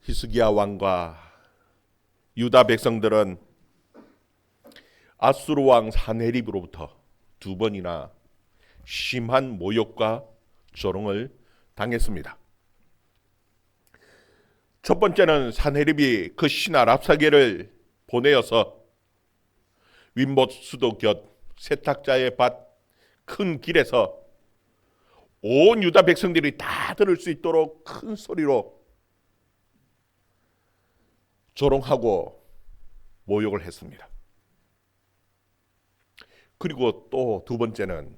히스기야 왕과 유다 백성들은 아수르 왕 사네립으로부터 두 번이나 심한 모욕과 조롱을 당했습니다. 첫 번째는 사네립이 그 신하 랍사게를 보내어서 윈못 수도 곁 세탁자의 밭 큰 길에서 온 유다 백성들이 다 들을 수 있도록 큰 소리로 조롱하고 모욕을 했습니다. 그리고 또 두 번째는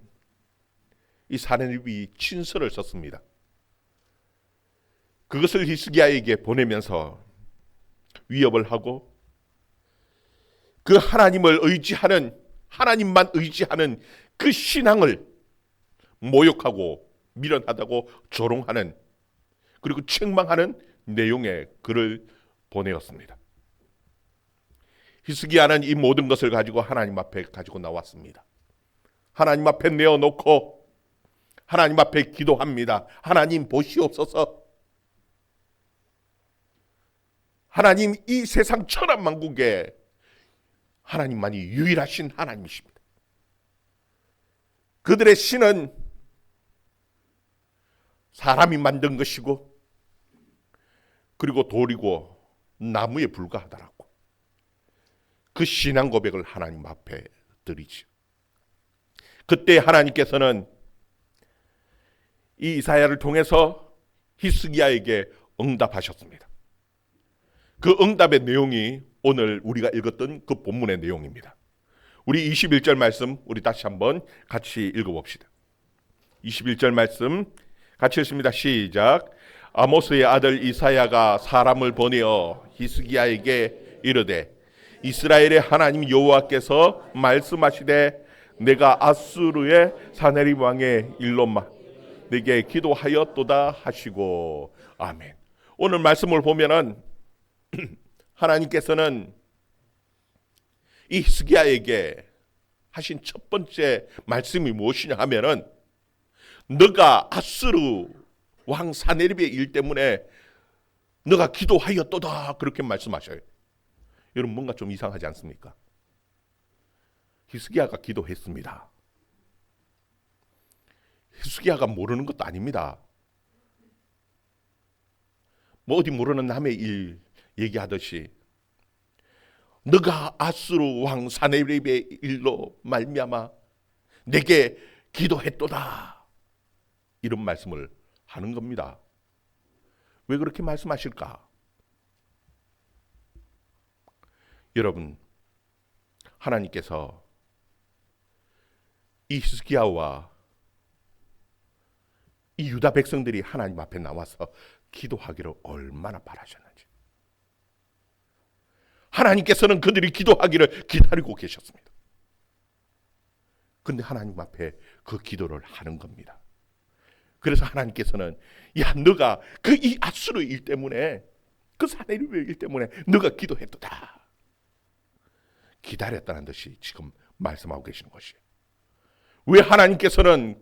이 사네립이 친서를 썼습니다. 그것을 히스기야에게 보내면서 위협을 하고 그 하나님을 의지하는, 하나님만 의지하는 그 신앙을 모욕하고 미련하다고 조롱하는, 그리고 책망하는 내용의 글을 보내었습니다. 히스기야는 이 모든 것을 가지고 하나님 앞에 가지고 나왔습니다. 하나님 앞에 내어놓고 하나님 앞에 기도합니다. 하나님 보시옵소서. 하나님, 이 세상 천하만국에 하나님만이 유일하신 하나님이십니다. 그들의 신은 사람이 만든 것이고 그리고 돌이고 나무에 불과하더라고. 그 신앙 고백을 하나님 앞에 드리죠. 그때 하나님께서는 이 이사야를 통해서 히스기야에게 응답하셨습니다. 그 응답의 내용이 오늘 우리가 읽었던 그 본문의 내용입니다. 우리 21절 말씀 우리 다시 한번 같이 읽어봅시다. 21절 말씀 같이 읽습니다. 시작. 아모스의 아들 이사야가 사람을 보내어 히스기야에게 이르되 이스라엘의 하나님 여호와께서 말씀하시되 내가 아수르의 사네립 왕의 일로 내게 기도하였도다 하시고. 아멘. 오늘 말씀을 보면은 하나님께서는 이 히스기야에게 하신 첫 번째 말씀이 무엇이냐 하면은 너가 아수르 왕 사네립의 일 때문에 너가 기도하였도다 그렇게 말씀하셔요. 여러분 뭔가 좀 이상하지 않습니까? 히스기야가 기도했습니다. 히스기야가 모르는 것도 아닙니다. 뭐 어디 모르는 남의 일 얘기하듯이 너가 아수르 왕 사네립의 일로 말미암아 내게 기도했도다 이런 말씀을 하는 겁니다. 왜 그렇게 말씀하실까? 여러분, 하나님께서 이 히스기야와 이 유다 백성들이 하나님 앞에 나와서 기도하기를 얼마나 바라셨는지. 하나님께서는 그들이 기도하기를 기다리고 계셨습니다. 그런데 하나님 앞에 그 기도를 하는 겁니다. 그래서 하나님께서는 야 너가 그 이 아수르 일 때문에 그 사네립의 일 때문에 너가 기도했도다 기다렸다는 듯이 지금 말씀하고 계시는 것이에요. 왜 하나님께서는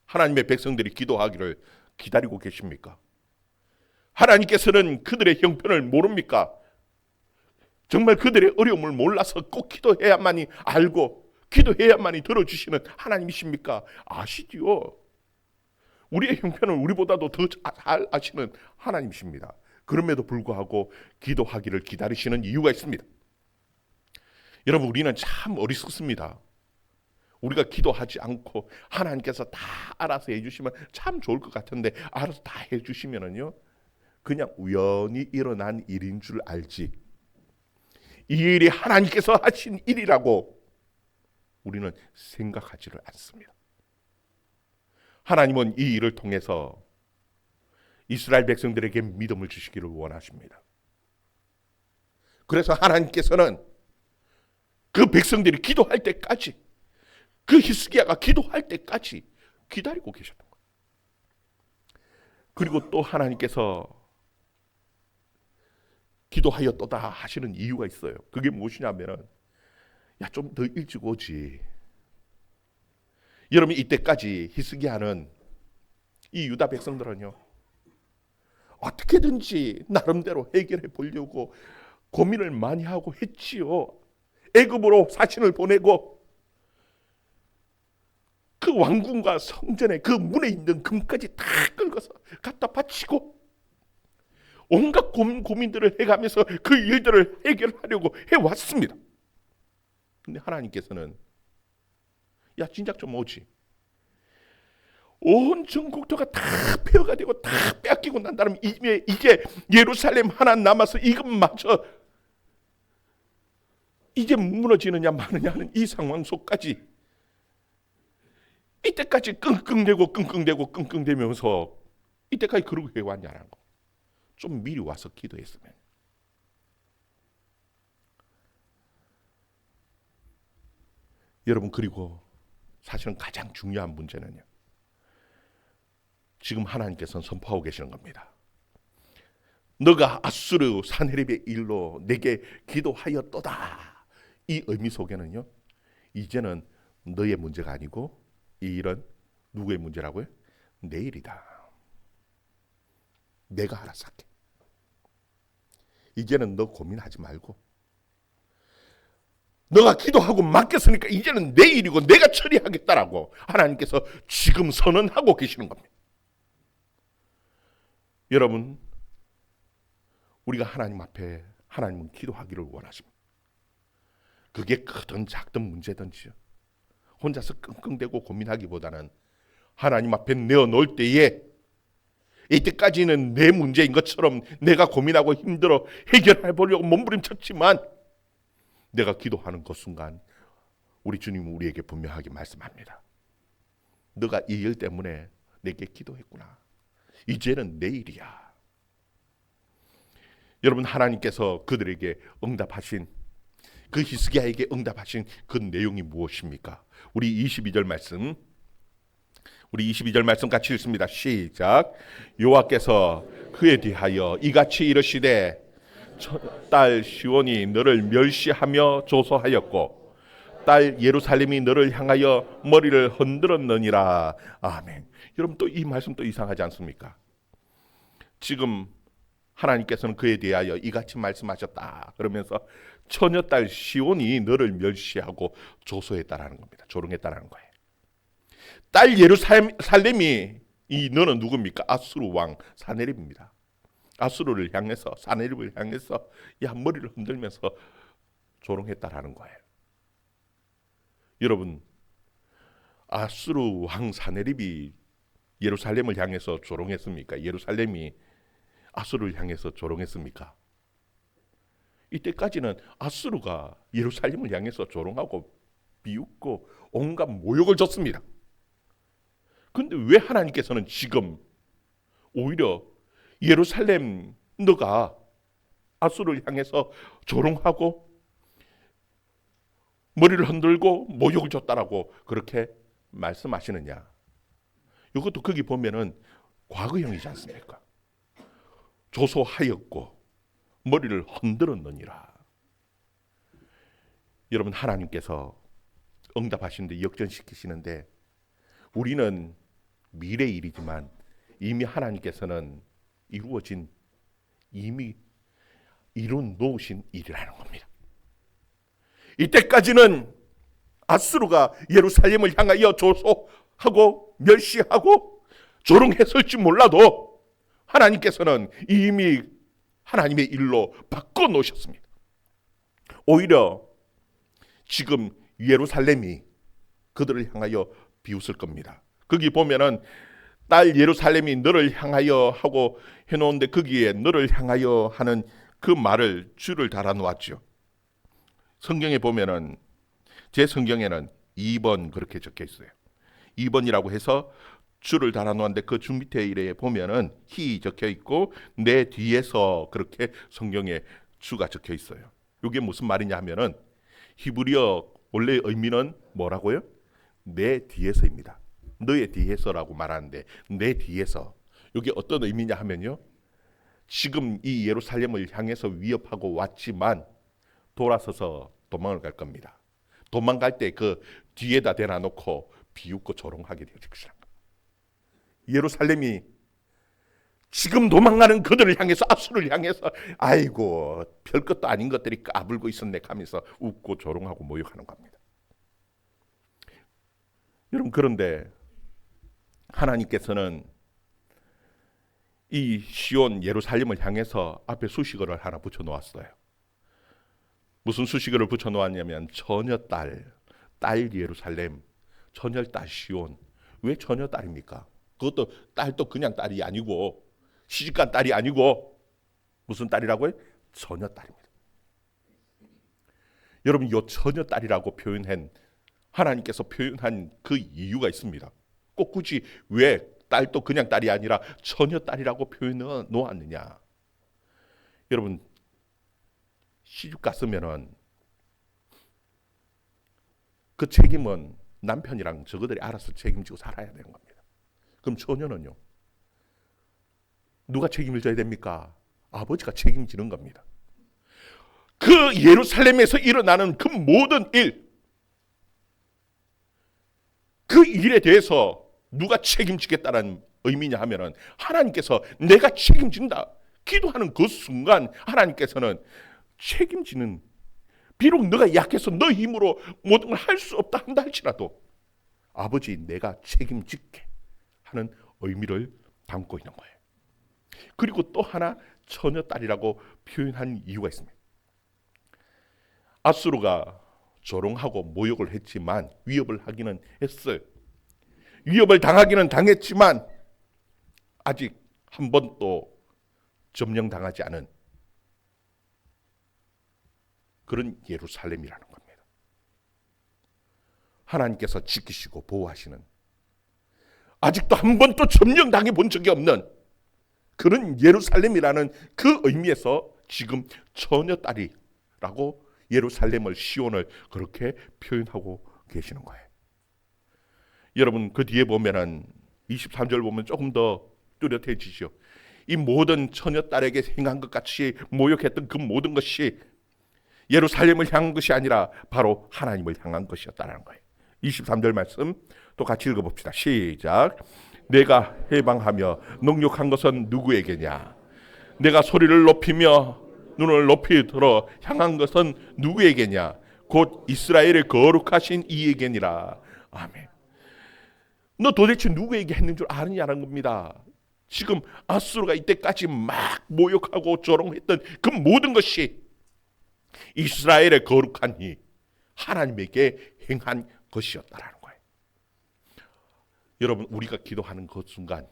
하나님의 백성들이 기도하기를 기다리고 계십니까? 하나님께서는 그들의 형편을 모릅니까? 정말 그들의 어려움을 몰라서 꼭 기도해야만이 알고 기도해야만이 들어주시는 하나님이십니까? 아시지요. 우리의 형편을 우리보다도 더 잘 아시는 하나님이십니다. 그럼에도 불구하고 기도하기를 기다리시는 이유가 있습니다. 여러분 우리는 참 어리석습니다. 우리가 기도하지 않고 하나님께서 다 알아서 해주시면 참 좋을 것 같은데 알아서 다 해주시면은요 그냥 우연히 일어난 일인 줄 알지 이 일이 하나님께서 하신 일이라고 우리는 생각하지를 않습니다. 하나님은 이 일을 통해서 이스라엘 백성들에게 믿음을 주시기를 원하십니다. 그래서 하나님께서는 그 백성들이 기도할 때까지 그 히스기야가 기도할 때까지 기다리고 계셨던 거예요. 그리고 또 하나님께서 기도하였도다 하시는 이유가 있어요. 그게 무엇이냐면은 야 좀 더 일찍 오지. 여러분 이때까지 히스기야는 이 유다 백성들은요 어떻게든지 나름대로 해결해 보려고 고민을 많이 하고 했지요. 애굽으로 사신을 보내고 그 왕궁과 성전에 그 문에 있는 금까지 다 긁어서 갖다 바치고 온갖 고민들을 해가면서 그 일들을 해결하려고 해왔습니다. 근데 하나님께서는 야 진작 좀 오지. 온 전국토가 다 폐허가 되고 다 뺏기고 난 다음에 이제 예루살렘 하나 남아서 이것마저 이제 무너지느냐 마느냐 하는 이 상황 속까지 이때까지 끙끙대면서 이때까지 그러고 해왔냐는 거. 좀 미리 와서 기도했으면. 여러분, 그리고 사실은 가장 중요한 문제는요, 지금 하나님께서는 선포하고 계시는 겁니다. 너가 아수르 산헤립의 일로 내게 기도하였도다. 이 의미 속에는요, 이제는 너의 문제가 아니고 이 일은 누구의 문제라고요? 내 일이다. 내가 알아서 할게. 이제는 너 고민하지 말고 너가 기도하고 맡겼으니까 이제는 내 일이고 내가 처리하겠다라고 하나님께서 지금 선언하고 계시는 겁니다. 여러분, 우리가 하나님 앞에 하나님은 기도하기를 원하십니다. 그게 크든 작든 문제든지요. 혼자서 끙끙대고 고민하기보다는 하나님 앞에 내어놓을 때에 이때까지는 내 문제인 것처럼 내가 고민하고 힘들어 해결해 보려고 몸부림쳤지만 내가 기도하는 그 순간 우리 주님은 우리에게 분명하게 말씀합니다. 너가 이 일 때문에 내게 기도했구나. 이제는 내 일이야. 여러분, 하나님께서 그들에게 응답하신 그 히스기야에게 응답하신 그 내용이 무엇입니까? 우리 22절 말씀 같이 읽습니다. 시작. 여호와께서 그에 대하여 이같이 이르시되 딸 시온이 너를 멸시하며 조소하였고 딸 예루살렘이 너를 향하여 머리를 흔들었느니라. 아멘. 여러분, 또 이 말씀 또 이상하지 않습니까? 지금 하나님께서는 그에 대하여 이같이 말씀하셨다 그러면서 처녀딸 시온이 너를 멸시하고 조소했다라는 겁니다. 조롱했다라는 거예요. 딸 예루살렘이 이 너는 누굽니까? 아수르 왕 사네립입니다. 아수르를 향해서 사네립을 향해서 야 머리를 흔들면서 조롱했다라는 거예요. 여러분, 아수르 왕 사네립이 예루살렘을 향해서 조롱했습니까? 예루살렘이 아수르를 향해서 조롱했습니까? 이때까지는 아수르가 예루살렘을 향해서 조롱하고 비웃고 온갖 모욕을 줬습니다. 그런데 왜 하나님께서는 지금 오히려 예루살렘 너가 아수르를 향해서 조롱하고 머리를 흔들고 모욕을 줬다라고 그렇게 말씀하시느냐? 이것도 거기 보면은 과거형이지 않습니까? 조소하였고 머리를 흔들었느니라. 여러분, 하나님께서 응답하시는데 역전시키시는데 우리는 미래 일이지만 이미 하나님께서는 이미 이룬 놓으신 일이라는 겁니다. 이때까지는 아수르가 예루살렘을 향하여 조소하고 멸시하고 조롱했을지 몰라도 하나님께서는 이미 하나님의 일로 바꿔놓으셨습니다. 오히려 지금 예루살렘이 그들을 향하여 비웃을 겁니다. 거기 보면은 딸 예루살렘이 너를 향하여 하고 해놓은데 거기에 너를 향하여 하는 그 말을 줄을 달아놓았죠. 성경에 보면은 제 성경에는 2번 그렇게 적혀 있어요. 2번이라고 해서 줄을 달아놓았는데 그 줄 밑에 이래 보면은 히 적혀 있고 내 뒤에서 그렇게 성경에 주가 적혀 있어요. 이게 무슨 말이냐 하면은 히브리어 원래 의미는 뭐라고요? 내 뒤에서입니다. 너의 뒤에서라고 말하는데 내 뒤에서 이게 어떤 의미냐 하면요, 지금 이 예루살렘을 향해서 위협하고 왔지만 돌아서서 도망을 갈 겁니다. 도망갈 때 그 뒤에다 대놔놓고 비웃고 조롱하게 되어질 것이라. 예루살렘이 지금 도망가는 그들을 향해서, 앗수를 향해서 아이고 별것도 아닌 것들이 까불고 있었네 하면서 웃고 조롱하고 모욕하는 겁니다. 여러분, 그런데 하나님께서는 이 시온 예루살렘을 향해서 앞에 수식어를 하나 붙여 놓았어요. 무슨 수식어를 붙여 놓았냐면 처녀딸, 딸 예루살렘, 처녀딸 시온. 왜 처녀딸입니까? 그것도 딸도 그냥 딸이 아니고 시집간 딸이 아니고 무슨 딸이라고요? 처녀딸입니다. 여러분, 이 처녀딸이라고 표현한, 하나님께서 표현한 그 이유가 있습니다. 꼭 굳이 왜 딸도 그냥 딸이 아니라 처녀딸이라고 표현해 놓았느냐? 여러분, 시집 갔으면은 그 책임은 남편이랑 저거들이 알아서 책임지고 살아야 되는 겁니다. 그럼 처녀는요? 누가 책임을 져야 됩니까? 아버지가 책임지는 겁니다. 그 예루살렘에서 일어나는 그 모든 일, 그 일에 대해서 누가 책임지겠다는 의미냐 하면은 하나님께서 내가 책임진다 기도하는 그 순간 하나님께서는 책임지는, 비록 너가 약해서 너 힘으로 모든 걸 할 수 없다 한다 할지라도 아버지 내가 책임질게 하는 의미를 담고 있는 거예요. 그리고 또 하나 처녀딸이라고 표현한 이유가 있습니다. 앗수르가 조롱하고 모욕을 했지만 위협을 하기는 했어요. 위협을 당하기는 당했지만 아직 한 번도 점령당하지 않은 그런 예루살렘이라는 겁니다. 하나님께서 지키시고 보호하시는, 아직도 한 번도 점령당해 본 적이 없는 그런 예루살렘이라는 그 의미에서 지금 처녀딸이라고 예루살렘을, 시온을 그렇게 표현하고 계시는 거예요. 여러분, 그 뒤에 보면은 23절 보면 조금 더 뚜렷해지죠. 이 모든 처녀딸에게 행한 것 같이 모욕했던 그 모든 것이 예루살렘을 향한 것이 아니라 바로 하나님을 향한 것이었다는 거예요. 23절 말씀 또 같이 읽어봅시다. 시작. 내가 해방하며 능욕한 것은 누구에게냐? 내가 소리를 높이며 눈을 높이 들어 향한 것은 누구에게냐? 곧 이스라엘의 거룩하신 이에게니라. 아멘. 너 도대체 누구에게 했는 줄 아느냐는 겁니다. 지금 앗수르가 이때까지 막 모욕하고 조롱했던 그 모든 것이 이스라엘의 거룩한 이 하나님에게 행한 것이었다라는 거예요. 여러분, 우리가 기도하는 그 순간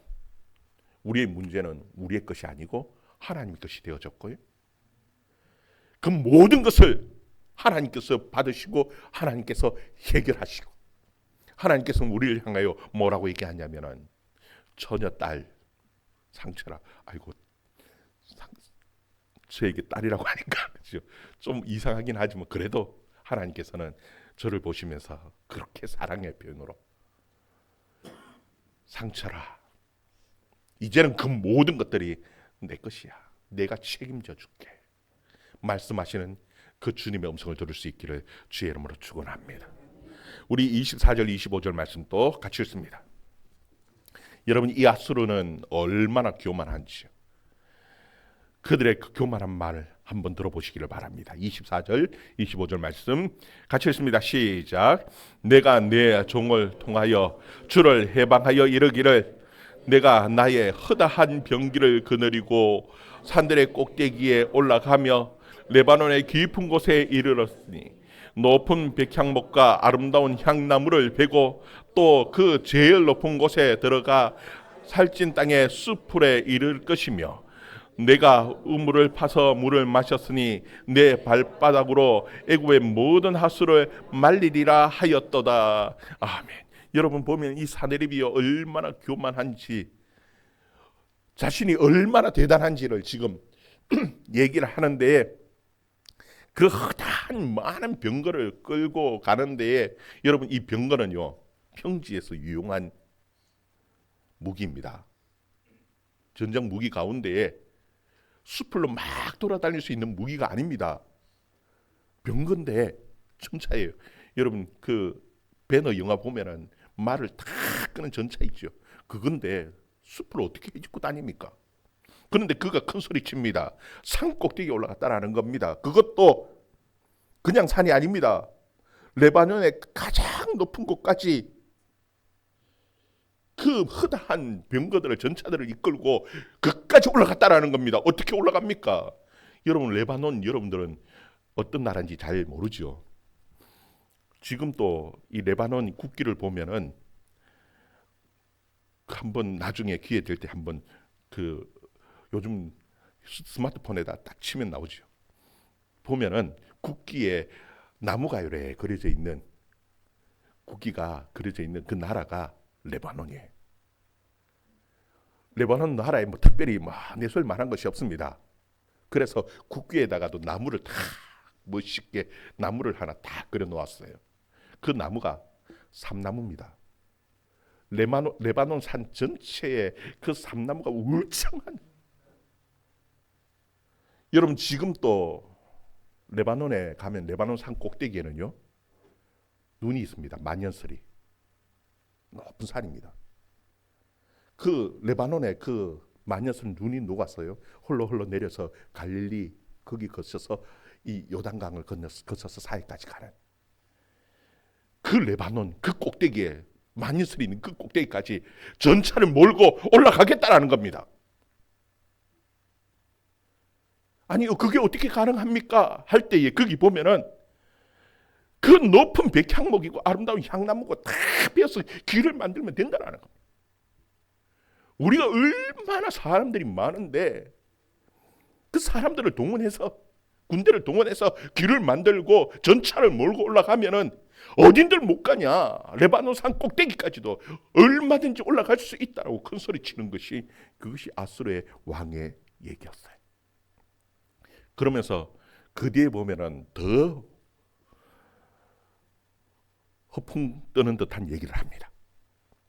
우리의 문제는 우리의 것이 아니고 하나님의 것이 되어졌고요. 그 모든 것을 하나님께서 받으시고 하나님께서 해결하시고, 하나님께서는 우리를 향하여 뭐라고 얘기하냐면은 처녀딸 상처라. 아이고, 저에게 딸이라고 하니까 그렇죠? 좀 이상하긴 하지만 그래도 하나님께서는 저를 보시면서 그렇게 사랑의 표현으로 상처라. 이제는 그 모든 것들이 내 것이야. 내가 책임져 줄게. 말씀하시는 그 주님의 음성을 들을 수 있기를 주의 이름으로 축원합니다. 우리 24절 25절 말씀 또 같이 읽습니다. 여러분, 이 앗수르는 얼마나 교만한지요. 그들의 그 교만한 말을 한번 들어보시기를 바랍니다. 24절 25절 말씀 같이 읽습니다. 시작. 내가 내 종을 통하여 주를 해방하여 이르기를 내가 나의 허다한 병기를 거느리고 산들의 꼭대기에 올라가며 레바논의 깊은 곳에 이르렀으니 높은 백향목과 아름다운 향나무를 베고 또 그 제일 높은 곳에 들어가 살찐 땅의 숲풀에 이를 것이며 내가 우물을 파서 물을 마셨으니 내 발바닥으로 애굽의 모든 하수를 말리리라 하였도다. 아멘. 여러분 보면 이 사내립이 얼마나 교만한지, 자신이 얼마나 대단한지를 지금 얘기를 하는데, 그 허다한 많은 병거를 끌고 가는데 여러분, 이 병거는요 평지에서 유용한 무기입니다. 전장 무기 가운데에 수풀로 막 돌아다닐 수 있는 무기가 아닙니다. 병건데 전차예요. 여러분, 그 배너 영화 보면은 말을 탁 끄는 전차 있죠. 그건데 숲을 어떻게 헤집고 다닙니까? 그런데 그가 큰 소리 칩니다. 산 꼭대기에 올라갔다라는 겁니다. 그것도 그냥 산이 아닙니다. 레바논의 가장 높은 곳까지 그 허다한 병거들을 전차들을 이끌고 그까지 올라갔다라는 겁니다. 어떻게 올라갑니까? 여러분, 레바논 여러분들은 어떤 나라인지 잘 모르죠. 지금 또 이 레바논 국기를 보면은 한번 나중에 기회 될 때 한번 그 요즘 스마트폰에다 딱 치면 나오죠. 보면은 국기에 나무가 이렇게 그려져 있는, 국기가 그려져 있는 그 나라가 레바논이에요. 레바논 나라에 뭐 특별히 내세울 만한 것이 없습니다. 그래서 국기에다가도 나무를 다 멋있게 나무를 하나 딱 그려 놓았어요. 그 나무가 삼나무입니다. 레바논 산 전체에 그 삼나무가 울창한. 여러분, 지금 또 레바논에 가면 레바논 산 꼭대기에는요 눈이 있습니다. 만년설이 높은 산입니다. 그 레바논에 그 만년설 눈이 녹았어요. 홀로 내려서 갈릴리 거기 거쳐서 이 요단강을 거쳐서 사해까지 가는 그 레바논 그 꼭대기에 만년설이 있는 그 꼭대기까지 전차를 몰고 올라가겠다라는 겁니다. 아니 그게 어떻게 가능합니까? 할 때에 거기 보면은 그 높은 백향목이고 아름다운 향나무가 다 베어서 길을 만들면 된다라는 겁니다. 우리가 얼마나 사람들이 많은데 그 사람들을 동원해서 군대를 동원해서 길을 만들고 전차를 몰고 올라가면은 어딘들 못 가냐. 레바논 산 꼭대기까지도 얼마든지 올라갈 수 있다라고 큰 소리 치는 것이 그것이 아수르의 왕의 얘기였어요. 그러면서 그 뒤에 보면은 더 허풍 뜨는 듯한 얘기를 합니다.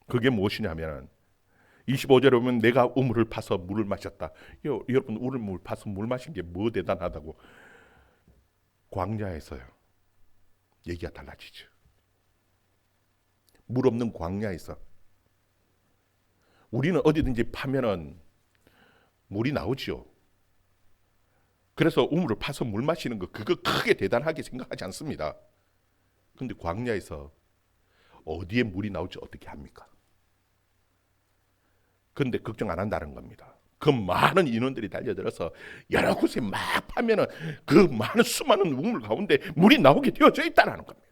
그게 무엇이냐면 25절에 보면 내가 우물을 파서 물을 마셨다. 여러분, 우물 파서 물 마신 게 뭐 대단하다고. 광야에서요 얘기가 달라지죠. 물 없는 광야에서 우리는 어디든지 파면은 물이 나오죠. 그래서 우물을 파서 물 마시는 거 그거 크게 대단하게 생각하지 않습니다. 근데 광야에서 어디에 물이 나올지 어떻게 합니까? 근데 걱정 안 한다는 겁니다. 그 많은 인원들이 달려들어서 여러 곳에 막 파면은 그 많은 수많은 우물 가운데 물이 나오게 되어져 있다는 겁니다.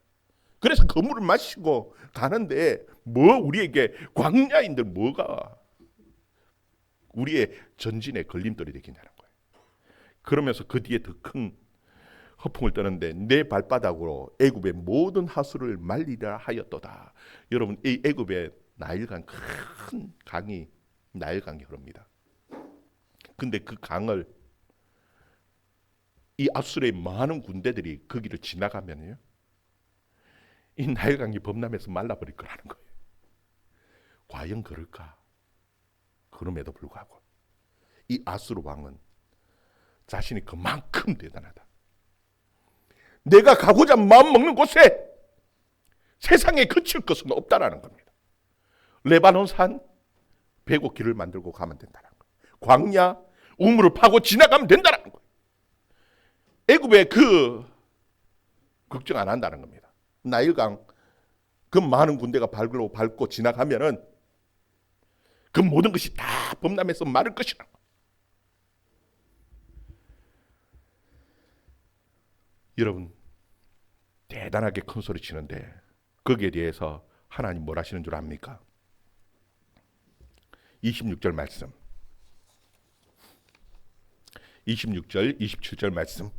그래서 그 물을 마시고 가는데 뭐 우리에게 광야인들 뭐가 우리의 전진에 걸림돌이 되겠냐는 거예요. 그러면서 그 뒤에 더 큰 허풍을 떠는데 내 발바닥으로 애굽의 모든 하수를 말리라 하였도다. 여러분, 이 애굽의 나일강 큰 강이 나일강이 흐릅니다. 근데 그 강을 이 아수르의 많은 군대들이 거기를 지나가면요 이 나일강이 범람해서 말라버릴 거라는 거예요. 과연 그럴까? 그럼에도 불구하고 이 아수르 왕은 자신이 그만큼 대단하다. 내가 가고자 마음 먹는 곳에 세상에 그칠 것은 없다라는 겁니다. 레바논 산 베고 길을 만들고 가면 된다는 거예요. 광야 우물을 파고 지나가면 된다는 거예요. 애굽의 그 걱정 안 한다는 겁니다. 나일강 그 많은 군대가 밟고 지나가면은 그 모든 것이 다 범람해서 마를 것이라는 거예요. 여러분, 대단하게 큰 소리 치는데 거기에 대해서 하나님 뭘 하시는 줄 압니까? 26절 말씀, 26절 27절 말씀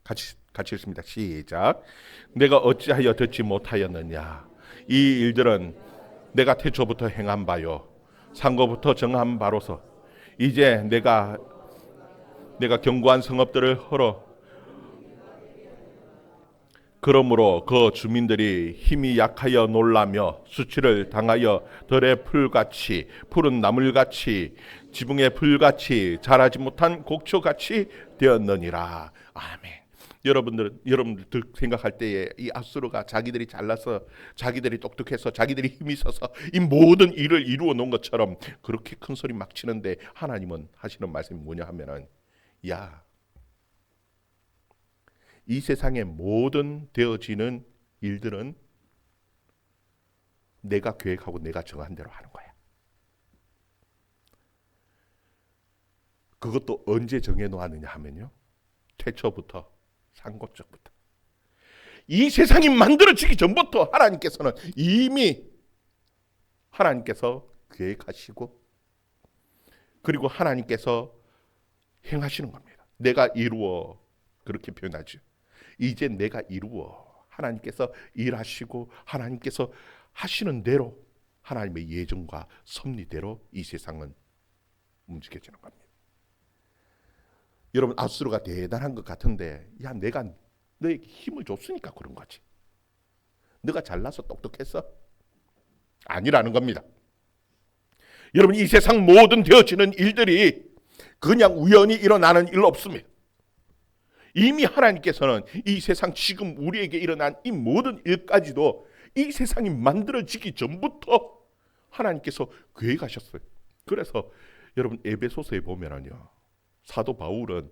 같이 읽습니다. 시작. 내가 어찌하여 듣지 못하였느냐. 이 일들은 내가 태초부터 행한 바요 상고부터 정한 바로서 이제 내가 견고한 성읍들을 헐어 그러므로 그 주민들이 힘이 약하여 놀라며 수치를 당하여 들의 풀같이 푸른 나물같이 지붕의 풀같이 자라지 못한 곡초같이 되었느니라. 아멘. 여러분들 생각할 때에 이 아수르가 자기들이 잘나서, 자기들이 똑똑해서, 자기들이 힘이 있어서 이 모든 일을 이루어 놓은 것처럼 그렇게 큰 소리 막 치는데, 하나님은 하시는 말씀이 뭐냐 하면은, 야, 이 세상의 모든 되어지는 일들은 내가 계획하고 내가 정한 대로 하는 거야. 그것도 언제 정해놓았느냐 하면요, 태초부터, 상고적부터, 이 세상이 만들어지기 전부터 하나님께서는 이미 하나님께서 계획하시고, 그리고 하나님께서 행하시는 겁니다. 내가 이루어, 그렇게 표현하죠. 이제 내가 이루어, 하나님께서 일하시고 하나님께서 하시는 대로, 하나님의 예정과 섭리대로 이 세상은 움직여지는 겁니다. 여러분, 아수르가 대단한 것 같은데, 야, 내가 너에게 힘을 줬으니까 그런 거지. 너가 잘나서 똑똑해서? 아니라는 겁니다. 여러분, 이 세상 모든 되어지는 일들이 그냥 우연히 일어나는 일 없습니다. 이미 하나님께서는 이 세상, 지금 우리에게 일어난 이 모든 일까지도 이 세상이 만들어지기 전부터 하나님께서 계획하셨어요. 그래서 여러분, 에베소서에 보면은요, 사도 바울은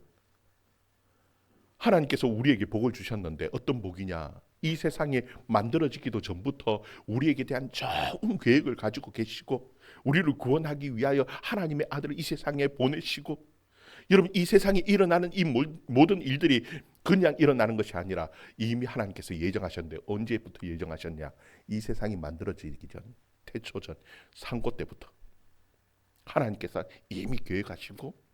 하나님께서 우리에게 복을 주셨는데 어떤 복이냐, 이 세상이 만들어지기도 전부터 우리에게 대한 좋은 계획을 가지고 계시고, 우리를 구원하기 위하여 하나님의 아들을 이 세상에 보내시고, 여러분, 이 세상에 일어나는 이 모든 일들이 그냥 일어나는 것이 아니라 이미 하나님께서 예정하셨는데, 언제부터 예정하셨냐, 이 세상이 만들어지기 전, 태초전, 상고 때부터 하나님께서 이미 계획하시고,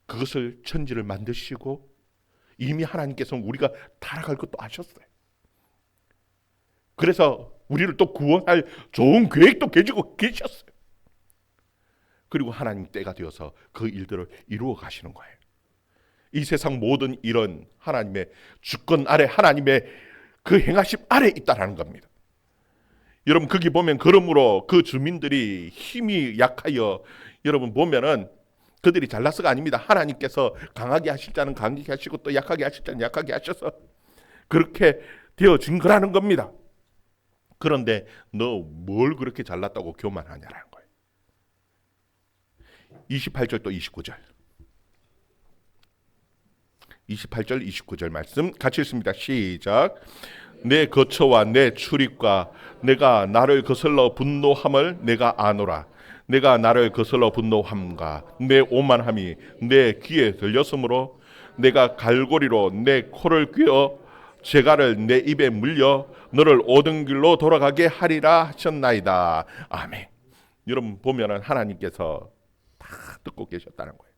그것을 천지를 만드시고, 이미 하나님께서는 우리가 타락할 것도 아셨어요. 그래서 우리를 또 구원할 좋은 계획도 가지고 계셨어요. 그리고 하나님 때가 되어서 그 일들을 이루어 가시는 거예요. 이 세상 모든 일은 하나님의 주권 아래, 하나님의 그 행하심 아래 있다라는 겁니다. 여러분, 거기 보면, 그러므로 그 주민들이 힘이 약하여, 여러분 보면은 그들이 잘나서가 아닙니다. 하나님께서 강하게 하실 자는 강하게 하시고 또 약하게 하실 자는 약하게 하셔서 그렇게 되어진 거라는 겁니다. 그런데 너 뭘 그렇게 잘났다고 교만하냐라는 거예요. 28절 또 29절. 28절 29절 말씀 같이 읽습니다. 시작. 내 거처와 내 출입과 내가 나를 거슬러 분노함을 내가 아노라. 내가 나를 거슬러 분노함과 내 오만함이 내 귀에 들렸으므로 내가 갈고리로 내 코를 꿰어 재갈을 내 입에 물려 너를 옳은 길로 돌아가게 하리라 하셨나이다. 아멘. 여러분 보면은 하나님께서 다 듣고 계셨다는 거예요.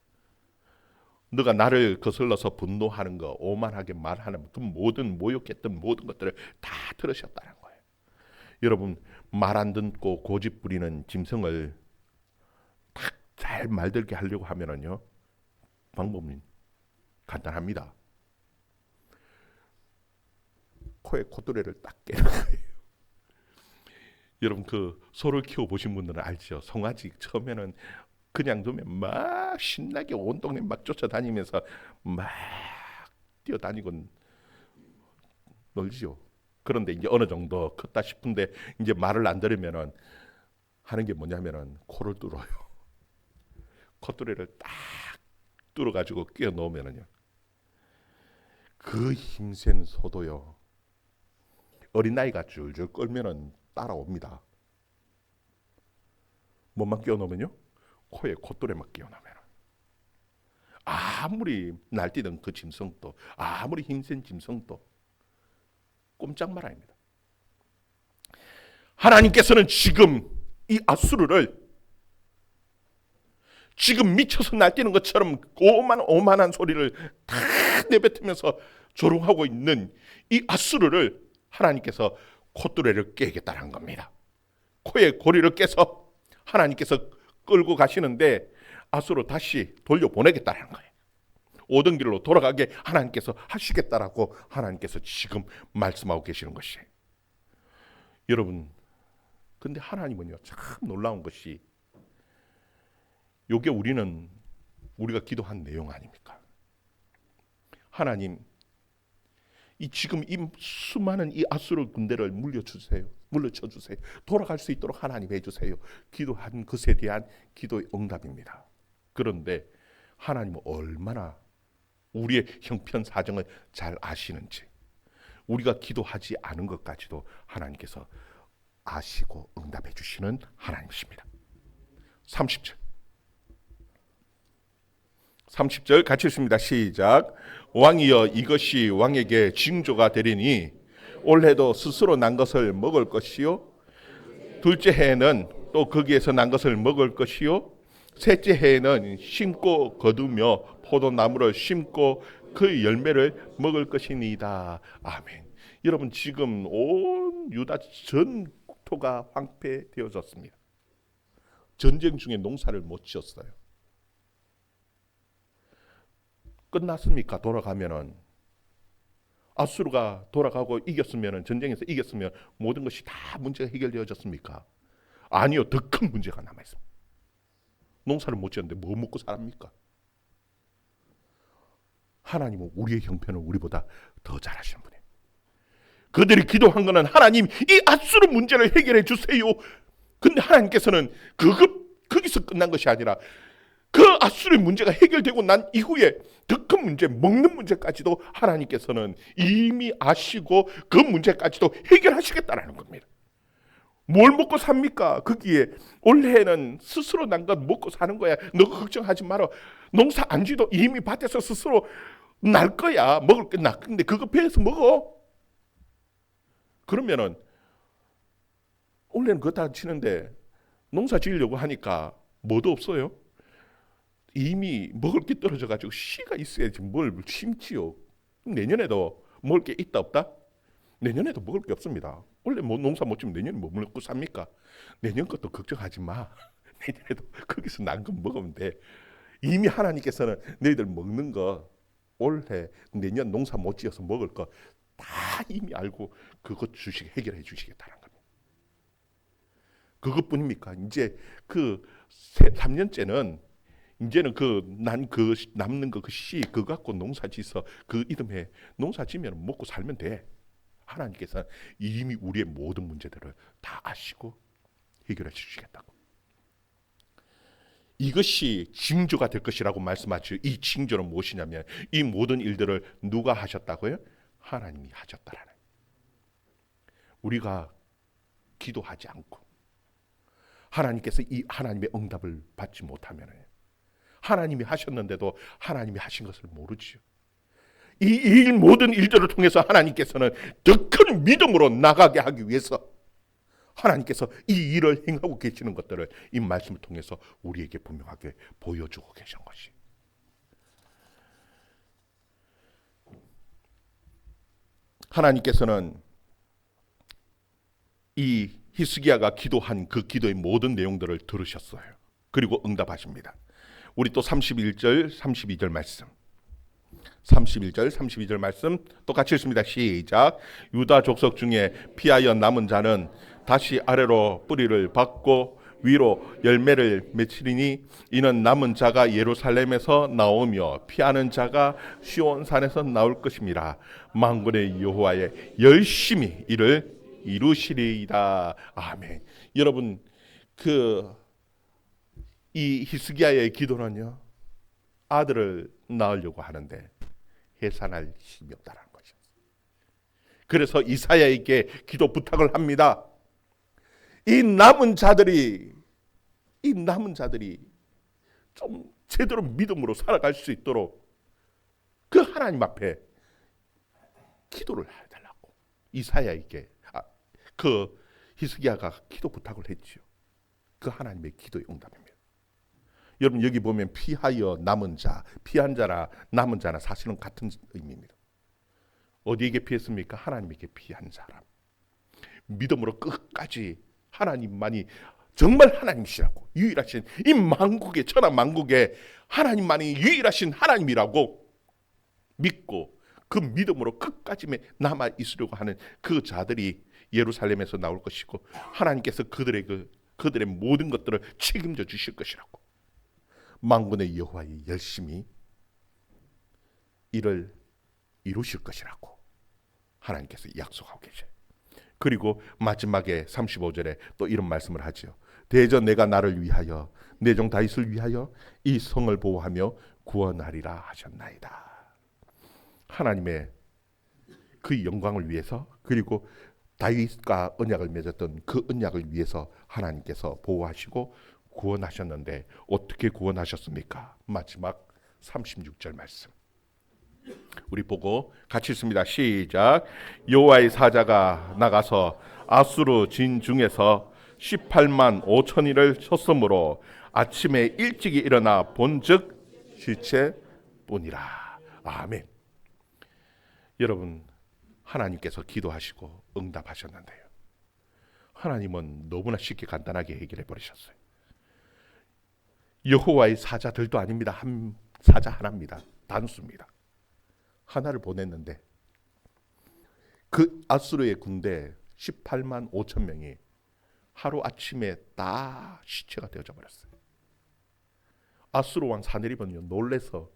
너가 나를 거슬러서 분노하는 거, 오만하게 말하는 그 모든 모욕했던 모든 것들을 다 들으셨다는 거예요. 여러분, 말 안 듣고 고집 부리는 짐승을 딱 잘 말들게 하려고 하면은요, 방법은 간단합니다. 코에 콧노래를 딱 깨는 거예요. 여러분, 그 소를 키워 보신 분들은 알죠. 송아지 처음에는 그냥 두면 막 신나게 온 동네 막 쫓아다니면서 막 뛰어다니고 놀지요. 그런데 이제 어느 정도 컸다 싶은데 이제 말을 안 들으면은 하는 게 뭐냐면은 코를 뚫어요. 콧뚜레를 딱 뚫어가지고 끼워 넣으면은요, 그 힘센 소도요, 어린아이가 줄줄 끌면은 따라옵니다. 뭐만 끼워 넣으면요, 코에 콧뚜레만 끼워 넣으면 아무리 날뛰던 그 짐승도, 아무리 힘센 짐승도 꼼짝말 아닙니다. 하나님께서는 지금 이 아수르를 지금 미쳐서 날뛰는 것처럼 오만한 소리를 다 내뱉으면서 조롱하고 있는 이 아수르를 하나님께서 콧뚜레를 깨겠다는 겁니다. 코에 고리를 깨서 하나님께서 끌고 가시는데 아수르 다시 돌려보내겠다는 거예요. 오던 길로 돌아가게 하나님께서 하시겠다라고 하나님께서 지금 말씀하고 계시는 것이에요. 여러분, 근데 하나님은요, 참 놀라운 것이, 요게 우리가 기도한 내용 아닙니까? 하나님, 지금 이 수많은 이 아수르 군대를 물리쳐 주세요. 돌아갈 수 있도록 하나님 해주세요. 기도한 것에 대한 기도의 응답입니다. 그런데 하나님은 얼마나 우리의 형편 사정을 잘 아시는지, 우리가 기도하지 않은 것까지도 하나님께서 아시고 응답해 주시는 하나님이십니다. 30절 같이 읽습니다. 시작. 왕이여, 이것이 왕에게 징조가 되리니 올해도 스스로 난 것을 먹을 것이요, 둘째 해에는 또 거기에서 난 것을 먹을 것이요, 셋째 해에는 심고 거두며 포도나무를 심고 그 열매를 먹을 것이니이다. 아멘. 여러분, 지금 온 유다 전토가 황폐되어졌습니다. 전쟁 중에 농사를 못 지었어요. 끝났습니까? 돌아가면은 아수르가 돌아가고 이겼으면, 전쟁에서 이겼으면 모든 것이 다 문제가 해결되어졌습니까? 아니요. 더 큰 문제가 남아있습니다. 농사를 못 지었는데 뭐 먹고 살합니까? 하나님은 우리의 형편을 우리보다 더 잘하시는 분이에요. 그들이 기도한 것은 하나님, 이 아수르 문제를 해결해 주세요. 근데 하나님께서는 거기서 끝난 것이 아니라 그 아수르의 문제가 해결되고 난 이후에 더 큰 문제, 먹는 문제까지도 하나님께서는 이미 아시고 그 문제까지도 해결하시겠다라는 겁니다. 뭘 먹고 삽니까? 거기에 올해는 스스로 난 것 먹고 사는 거야. 너 걱정하지 마라. 농사 안 지도 이미 밭에서 스스로 날 거야. 먹을 게 날 건데 그거 배에서 먹어. 그러면은 올해는 그거 다 치는데 농사 지으려고 하니까 뭐도 없어요. 이미 먹을 게 떨어져가지고 씨가 있어야지 뭘 심지요. 내년에도 먹을 게 있다 없다? 내년에도 먹을 게 없습니다. 원래 뭐 농사 못 지면 내년에 뭐 먹고 삽니까? 내년 것도 걱정하지 마. 내년에도 거기서 난 거 먹으면 돼. 이미 하나님께서는 너희들 먹는 거 올해 내년 농사 못 지어서 먹을 거 다 이미 알고 그것 해결해 주시겠다는 겁니다. 그것뿐입니까? 이제 그 3년째는 이제는 남는 거 그 씨 그거 갖고 농사 지서 그 이듬해 농사 지면 먹고 살면 돼. 하나님께서 이미 우리의 모든 문제들을 다 아시고 해결해 주시겠다고. 이것이 징조가 될 것이라고 말씀하시죠. 이 징조는 무엇이냐면 이 모든 일들을 누가 하셨다고요? 하나님이 하셨다라는. 우리가 기도하지 않고 하나님께서 이 하나님의 응답을 받지 못하면 하나님이 하셨는데도 하나님이 하신 것을 모르지요. 이 모든 일들을 통해서 하나님께서는 더 큰 믿음으로 나가게 하기 위해서 하나님께서 이 일을 행하고 계시는 것들을 이 말씀을 통해서 우리에게 분명하게 보여주고 계신 것이. 하나님께서는 이 히스기야가 기도한 그 기도의 모든 내용들을 들으셨어요. 그리고 응답하십니다. 우리 또 31절, 32절 말씀. 31절, 32절 말씀 똑같이 읽습니다. 시작. 유다 족속 중에 피하여 남은 자는 다시 아래로 뿌리를 받고 위로 열매를 맺히리니 이는 남은 자가 예루살렘에서 나오며 피하는 자가 시온산에서 나올 것입니다. 만군의 여호와의 열심히 이를 이루시리이다. 아멘. 여러분, 이 히스기야의 기도는요, 아들을 낳으려고 하는데 해산할 힘이 없다는 것이었어요. 그래서 이사야에게 기도 부탁을 합니다. 이 남은 자들이 좀 제대로 믿음으로 살아갈 수 있도록 그 하나님 앞에 기도를 해달라고 이사야에게 그 히스기야가 기도 부탁을 했지요. 그 하나님의 기도의 응답입니다. 여러분, 여기 보면 피하여 남은 자, 피한 자나 남은 자나 사실은 같은 의미입니다. 어디에게 피했습니까? 하나님에게 피한 사람. 믿음으로 끝까지 하나님만이 정말 하나님이시라고, 유일하신 이 만국의 천하 만국의 하나님만이 유일하신 하나님이라고 믿고 그 믿음으로 끝까지 남아 있으려고 하는 그 자들이 예루살렘에서 나올 것이고 하나님께서 그들의 모든 것들을 책임져 주실 것이라고, 만군의 여호와의 열심히 이를 이루실 것이라고 하나님께서 약속하고 계셔요. 그리고 마지막에 35절에 또 이런 말씀을 하죠. 대저 내가 나를 위하여 내 종 다윗을 위하여 이 성을 보호하며 구원하리라 하셨나이다. 하나님의 그 영광을 위해서, 그리고 다윗과 언약을 맺었던 그 언약을 위해서 하나님께서 보호하시고 구원하셨는데 어떻게 구원하셨습니까? 마지막 36절 말씀 우리 보고 같이 읽습니다. 시작. 여호와의 사자가 나가서 아수르 진 중에서 18만 5천이를 쳤으므로 아침에 일찍이 일어나 본즉 시체뿐이라. 아멘. 여러분, 하나님께서 기도하시고 응답하셨는데요, 하나님은 너무나 쉽게 간단하게 해결해 버리셨어요. 여호와의 사자들도 아닙니다. 한 사자 하나입니다. 단수입니다. 하나를 보냈는데 그 아수르의 군대 18만 5천 명이 하루아침에 다 시체가 되어져 버렸어요. 아수르 왕 사네립은요, 놀래서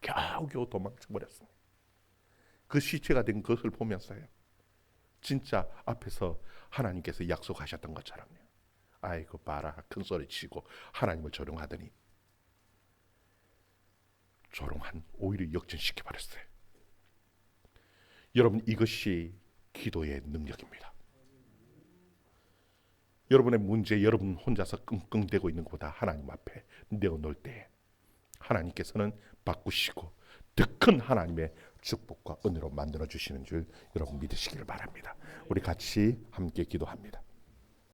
겨우겨우 도망쳐 버렸습니다. 그 시체가 된 것을 보면서요, 진짜 앞에서 하나님께서 약속하셨던 것처럼요, 아이고 봐라 큰 소리 치고 하나님을 조롱하더니 조롱한 오히려 역전시켜 버렸어요. 여러분, 이것이 기도의 능력입니다. 여러분의 문제, 여러분 혼자서 끙끙대고 있는 것보다 하나님 앞에 내어놓을 때 하나님께서는 바꾸시고 더 큰 하나님의 축복과 은혜로 만들어 주시는 줄 여러분 믿으시기를 바랍니다. 우리 같이 함께 기도합니다.